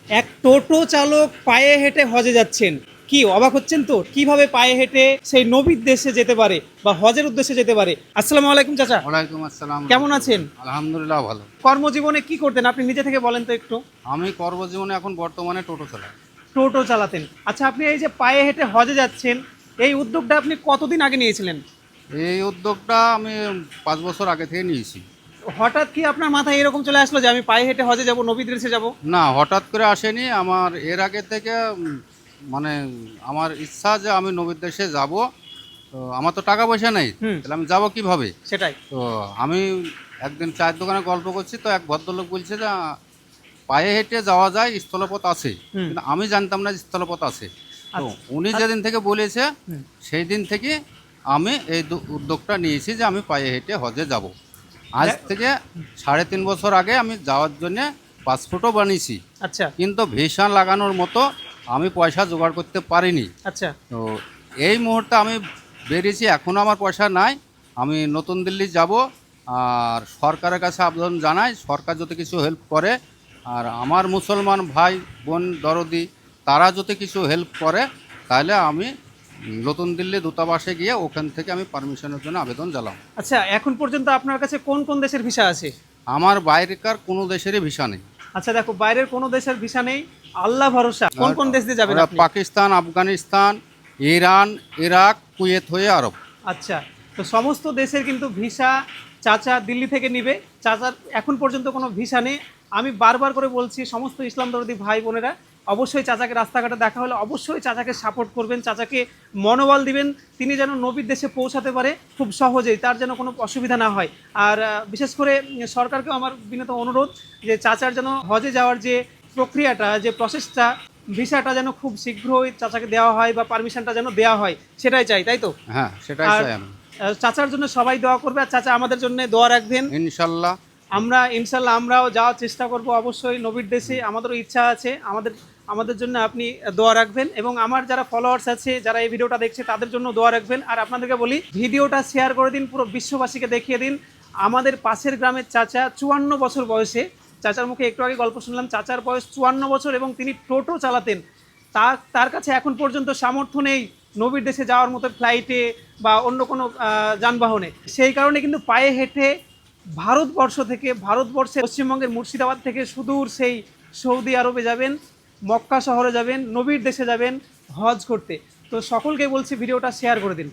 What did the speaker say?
এক টোটো চালক পায়ে হেঁটে হজে যাচ্ছেন। কি অবাক হচ্ছেন তো, কিভাবে পায়ে হেঁটে সেই নবীর দেশে যেতে পারে বা হজের উদ্দেশ্যে যেতে পারে। আসসালামু আলাইকুম চাচা, ওয়ালাইকুম আসসালাম কেমন আছেন? রহমতুল্লাহ। আলহামদুলিল্লাহ ভালো। কর্মজীবনে কি করতেন আপনি, নিজে থেকে বলেন তো একটু। আমি কর্মজীবনে এখন বর্তমানে টোটো চালাই। টোটো চালাতেন, আচ্ছা। আপনি এই যে পায়ে হেঁটে হজে যাচ্ছেন, এই উদ্যোগটা আপনি কতদিন আগে নিয়েছিলেন? এই উদ্যোগটা আমি 5 বছর আগে থেকে নিয়েছি। হঠাৎ কি আপনার মাথায় এরকম চলে আসলো যে আমি পায়ে হেঁটে হজে যাব, নবীর দেশে যাব? না, হঠাৎ করে আসেনি। আমার এর আগে থেকে মানে আমার ইচ্ছা যে আমি নবীর দেশে যাব। তো আমার তো টাকা পয়সা নেই, হুম, তাহলে আমি যাব কিভাবে? সেটাই। তো আমি একদিন চায়ের দোকানে গল্প করছি, তো এক ভদ্রলোক বলছে যে পায়ে হেঁটে যাওয়া যায়, স্থলপথ আছে। হুম। কিন্তু আমি জানতাম না যে স্থলপথ আছে। তো আচ্ছা। উনি আচ্ছা। যেদিন থেকে বলেছে, হুম। সেই দিন থেকে আমি এই উদ্যোগটা নিয়েছি যে আমি পায়ে হেঁটে হজে যাব। আজ দে- থেকে 3.5 বছর আগে আমি যাওয়ার জন্যে পাসপোর্টও বানিয়েছি, আচ্ছা। কিন্তু ভিসা লাগানোর মতো আমি পয়সা জোগাড় করতে পারিনি। আচ্ছা। তো এই মুহূর্তে আমি বেরিয়েছি, এখনও আমার পয়সা নাই। আমি নতুন দিল্লি যাব, আর সরকারের কাছে আবেদন জানাই, সরকার যদি কিছু হেল্প করে, আর আমার মুসলমান ভাই বোন দরদি তারা যদি কিছু হেল্প করে, তাহলে আমি নতুন দিল্লি দূতাবাসে গিয়ে ওখান থেকে আমি পারমিশনের জন্য আবেদন জানাম। আচ্ছা, এখন পর্যন্ত আপনার কাছে কোন কোন দেশের ভিসা আছে? আমার বাইরেকার কোনো দেশেরই ভিসা নেই। আচ্ছা, দেখো, বাইরের কোনো দেশের ভিসা নেই, আল্লাহ ভরসা। কোন কোন দেশ দিয়ে যাবেন ওরা আপনি? Pakistan, Afghanistan, Iran, Iraq, Kuwait হয়ে আরব। আচ্ছা, তো সমস্ত দেশের কিন্তু ভিসা চাচা দিল্লি থেকে নিবে। চাচার এখন পর্যন্ত কোনো ভিসা নেই। আমি বারবার করে বলছি, সমস্ত ইসলাম দরদি ভাই বোনেরা, অবশ্যই চাচাকে রাস্তাঘাটে দেখা হলে অবশ্যই চাচাকে সাপোর্ট করবেন, চাচাকে মনোবল দিবেন। তিনি যেন নবীর দেশে পৌঁছাতে পারে খুব সহজেই, তার যেন কোনো অসুবিধা না হয়। আর বিশেষ করে সরকারকেও আমার বিনীত অনুরোধ যে চাচার যেন হজে যাওয়ার যে প্রক্রিয়াটা, যে প্রসেসটা, ভিসাটা যেন খুব শীঘ্রই চাচাকে দেওয়া হয় বা পারমিশনটা যেন দেওয়া হয়, সেটাই চাই, তাই তো? হ্যাঁ, সেটাই আর চাই আমি। চাচার জন্য সবাই দোয়া করবে, আর চাচা আমাদের জন্য দোয়া রাখবেন। ইনশাল্লাহ। আমরা ইনশাল্লাহ আমরাও যাওয়ার চেষ্টা করব অবশ্যই নবীর দেশে, আমাদেরও ইচ্ছা আছে। আমাদের জন্য আপনি দোয়া রাখবেন, এবং আমার যারা ফলোয়ার্স আছে, যারা এই ভিডিওটা দেখছে, তাদের জন্য দোয়া রাখবেন। আর আপনাদেরকে বলি, ভিডিওটা শেয়ার করে দিন, পুরো বিশ্ববাসীকে দেখিয়ে দিন আমাদের পাশের গ্রামের চাচা 54 বছর বয়সে। চাচার মুখে একটু আগে গল্প শুনলাম, চাচার বয়স 54 বছর এবং তিনি টোটো চালাতেন। তার কাছে এখন পর্যন্ত সামর্থ্য নেই নবীর দেশে যাওয়ার মতো ফ্লাইটে বা অন্য কোনো যানবাহনে। সেই কারণে কিন্তু পায়ে হেঁটে ভারতবর্ষের পশ্চিমবঙ্গের মুর্শিদাবাদ থেকে সুদূর সেই সৌদি আরবে যাবেন, মক্কা শহরে যাবেন, নবীর দেশে যাবেন হজ করতে। তো সকলকে বলছি ভিডিওটা শেয়ার করে দিন।